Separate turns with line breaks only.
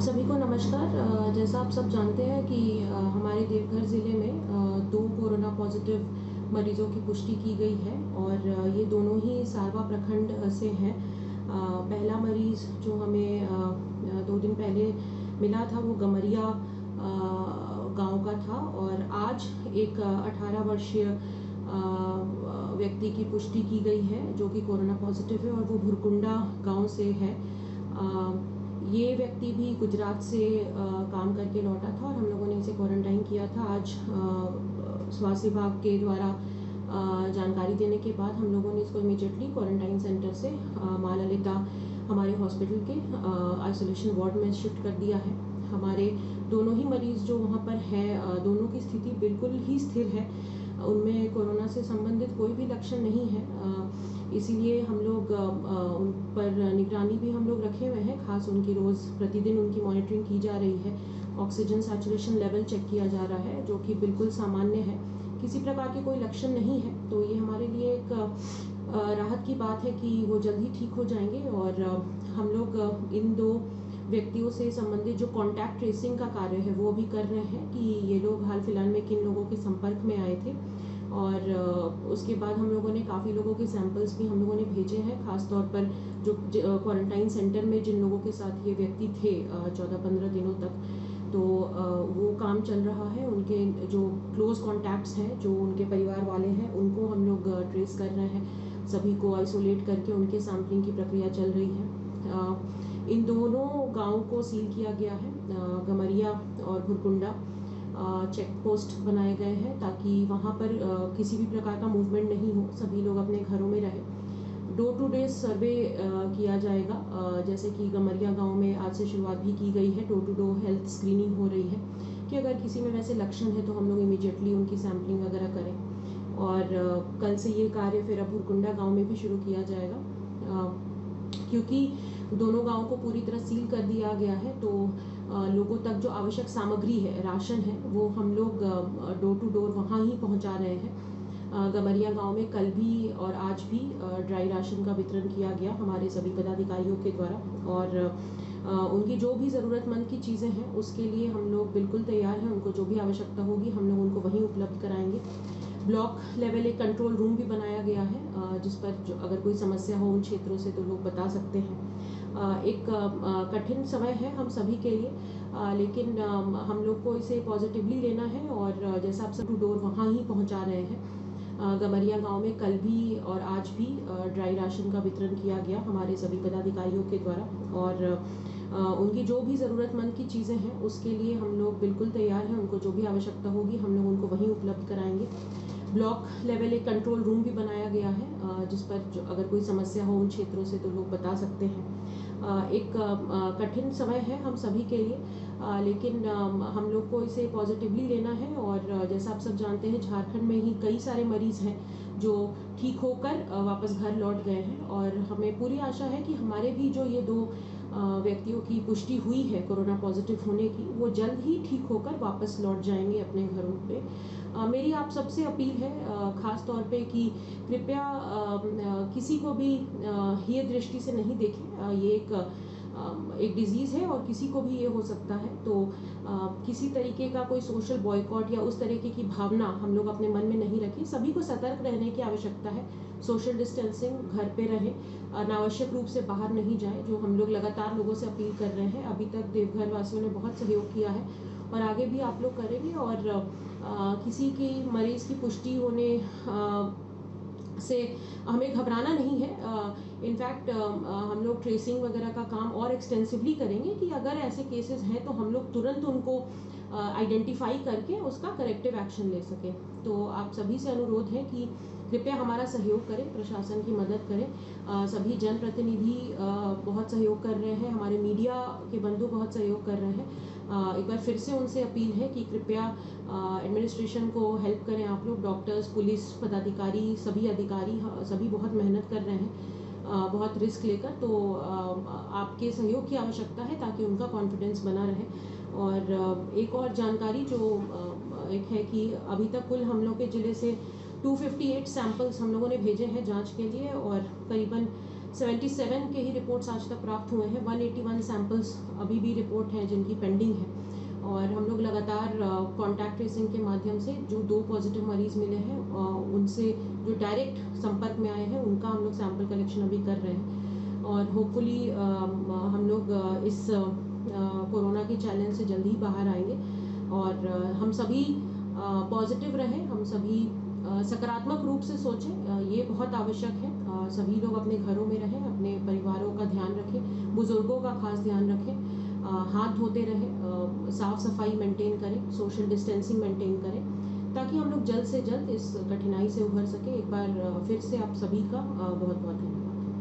सभी को नमस्कार। जैसा आप सब जानते हैं कि हमारे देवघर ज़िले में 2 कोरोना पॉजिटिव मरीज़ों की पुष्टि की गई है और ये दोनों ही सारवा प्रखंड से हैं। पहला मरीज़ जो हमें 2 दिन पहले मिला था वो गमरिया गांव का था और आज एक 18 वर्षीय व्यक्ति की पुष्टि की गई है जो कि कोरोना पॉजिटिव है और वो भुरकुंडा गांव से है। ये व्यक्ति भी गुजरात से काम करके लौटा था और हम लोगों ने इसे क्वारंटाइन किया था। आज स्वास्थ्य विभाग के द्वारा जानकारी देने के बाद हम लोगों ने इसको इमीडिएटली क्वारंटाइन सेंटर से मां ललिता हमारे हॉस्पिटल के आइसोलेशन वार्ड में शिफ्ट कर दिया है। हमारे दोनों ही मरीज़ जो वहाँ पर हैं दोनों की स्थिति बिल्कुल ही स्थिर है, उनमें कोरोना से संबंधित कोई भी लक्षण नहीं है। इसीलिए हम लोग उन पर निगरानी भी हम लोग रखे हुए हैं, खास उनकी रोज़ प्रतिदिन उनकी मॉनिटरिंग की जा रही है। ऑक्सीजन सैचुरेशन लेवल चेक किया जा रहा है जो कि बिल्कुल सामान्य है, किसी प्रकार के कोई लक्षण नहीं है। तो ये हमारे लिए एक राहत की बात है कि वो जल्द ही ठीक हो जाएंगे और हम लोग इन 2 व्यक्तियों से संबंधित जो कॉन्टैक्ट ट्रेसिंग का कार्य है वो भी कर रहे हैं कि ये लोग हाल फिलहाल में किन लोगों के संपर्क में आए थे और उसके बाद हम लोगों ने काफ़ी लोगों के सैंपल्स भी हम लोगों ने भेजे हैं, खासतौर पर जो क्वारंटाइन सेंटर में जिन लोगों के साथ ये व्यक्ति थे 14-15 दिनों तक, तो वो काम चल रहा है। उनके जो क्लोज कॉन्टैक्ट्स हैं, जो उनके परिवार वाले हैं, उनको हम लोग ट्रेस कर रहे हैं। सभी को आइसोलेट करके उनके सैम्पलिंग की प्रक्रिया चल रही है। इन दोनों गाँव को सील किया गया है, गमरिया और भुरकुंडा चेक पोस्ट बनाए गए हैं ताकि वहाँ पर किसी भी प्रकार का मूवमेंट नहीं हो, सभी लोग अपने घरों में रहें। डोर टू डोर सर्वे किया जाएगा, जैसे कि गमरिया गांव में आज से शुरुआत भी की गई है। Door to door health screening हो रही है कि अगर किसी में वैसे लक्षण है तो हम लोग इमीडिएटली उनकी सैम्पलिंग वगैरह करें और कल से ये कार्य फिर अब भुरकुंडा गाँव में भी शुरू किया जाएगा। क्योंकि दोनों गाँव को पूरी तरह सील कर दिया गया है तो लोगों तक जो आवश्यक सामग्री है, राशन है, वो हम लोग डोर टू डोर वहाँ ही पहुँचा रहे हैं। गमरिया गांव में कल भी और आज भी ड्राई राशन का वितरण किया गया हमारे सभी पदाधिकारियों के द्वारा और उनकी जो भी ज़रूरतमंद की चीज़ें हैं उसके लिए हम लोग बिल्कुल तैयार हैं। उनको जो भी आवश्यकता होगी हम लोग उनको वहीं उपलब्ध कराएंगे। ब्लॉक लेवल एक कंट्रोल रूम भी बनाया गया है जिस पर जो अगर कोई समस्या हो उन क्षेत्रों से तो लोग बता सकते हैं। एक कठिन समय है हम सभी के लिए, लेकिन हम लोग को इसे पॉजिटिवली लेना है और जैसा आप सब टू डोर वहाँ ही पहुँचा रहे हैं। गमरिया गांव में कल भी और आज भी ड्राई राशन का वितरण किया गया हमारे सभी पदाधिकारियों के द्वारा और उनकी जो भी ज़रूरतमंद की चीज़ें हैं उसके लिए हम लोग बिल्कुल तैयार हैं। उनको जो भी आवश्यकता होगी हम लोग उनको वहीं उपलब्ध कराएंगे। ब्लॉक लेवल एक कंट्रोल रूम भी बनाया गया है जिस पर जो अगर कोई समस्या हो उन क्षेत्रों से तो लोग बता सकते हैं। एक कठिन समय है हम सभी के लिए, लेकिन हम लोग को इसे पॉजिटिवली लेना है और जैसा आप सब जानते हैं झारखंड में ही कई सारे मरीज़ हैं जो ठीक होकर वापस घर लौट गए हैं और हमें पूरी आशा है कि हमारे भी जो ये 2 व्यक्तियों की पुष्टि हुई है कोरोना पॉजिटिव होने की, वो जल्द ही ठीक होकर वापस लौट जाएंगे अपने घरों पे। मेरी आप सबसे अपील है ख़ास तौर पे कि कृपया किसी को भी हीय दृष्टि से नहीं देखें। ये एक डिजीज़ है और किसी को भी ये हो सकता है, तो किसी तरीके का कोई सोशल बॉयकॉट या उस तरीके की भावना हम लोग अपने मन में नहीं रखें। सभी को सतर्क रहने की आवश्यकता है, सोशल डिस्टेंसिंग, घर पे रहें, अनावश्यक रूप से बाहर नहीं जाएं, जो हम लोग लगातार लोगों से अपील कर रहे हैं। अभी तक देवघर वासियों ने बहुत सहयोग किया है और आगे भी आप लोग करेंगे और किसी की मरीज़ की पुष्टि होने से हमें घबराना नहीं है। इनफैक्ट हम लोग ट्रेसिंग वगैरह का काम और एक्सटेंसिवली करेंगे कि अगर ऐसे केसेस हैं तो हम लोग तुरंत उनको आइडेंटिफाई करके उसका करेक्टिव एक्शन ले सकें। तो आप सभी से अनुरोध है कि कृपया हमारा सहयोग करें, प्रशासन की मदद करें। सभी जनप्रतिनिधि बहुत सहयोग कर रहे हैं, हमारे मीडिया के बंधु बहुत सहयोग कर रहे हैं। एक बार फिर से उनसे अपील है कि कृपया एडमिनिस्ट्रेशन को हेल्प करें। आप लोग डॉक्टर्स, पुलिस पदाधिकारी, सभी अधिकारी सभी बहुत मेहनत कर रहे हैं बहुत रिस्क लेकर, तो आपके सहयोग की आवश्यकता है ताकि उनका कॉन्फिडेंस बना रहे। और एक और जानकारी जो एक है कि अभी तक कुल हम लोग के ज़िले से 258 सैंपल्स हम लोगों ने भेजे हैं जांच के लिए और करीबन 77 के ही रिपोर्ट्स आज तक प्राप्त हुए हैं। 181 सैंपल्स अभी भी रिपोर्ट हैं जिनकी पेंडिंग है, और हम लोग लगातार कॉन्टैक्ट ट्रेसिंग के माध्यम से जो 2 पॉजिटिव मरीज़ मिले हैं उनसे जो डायरेक्ट संपर्क में आए हैं उनका हम लोग सैंपल कलेक्शन अभी कर रहे हैं, और होपफुली हम लोग इस कोरोना के चैलेंज से जल्दी ही बाहर आएंगे, और हम सभी पॉजिटिव रहें, हम सभी सकारात्मक रूप से सोचें, ये बहुत आवश्यक है। सभी लोग अपने घरों में रहें, अपने परिवारों का ध्यान रखें, बुजुर्गों का खास ध्यान रखें, हाथ धोते रहें, साफ सफाई मेंटेन करें, सोशल डिस्टेंसिंग मेंटेन करें, ताकि हम लोग जल्द से जल्द इस कठिनाई से उभर सकें। एक बार फिर से आप सभी का बहुत बहुत धन्यवाद।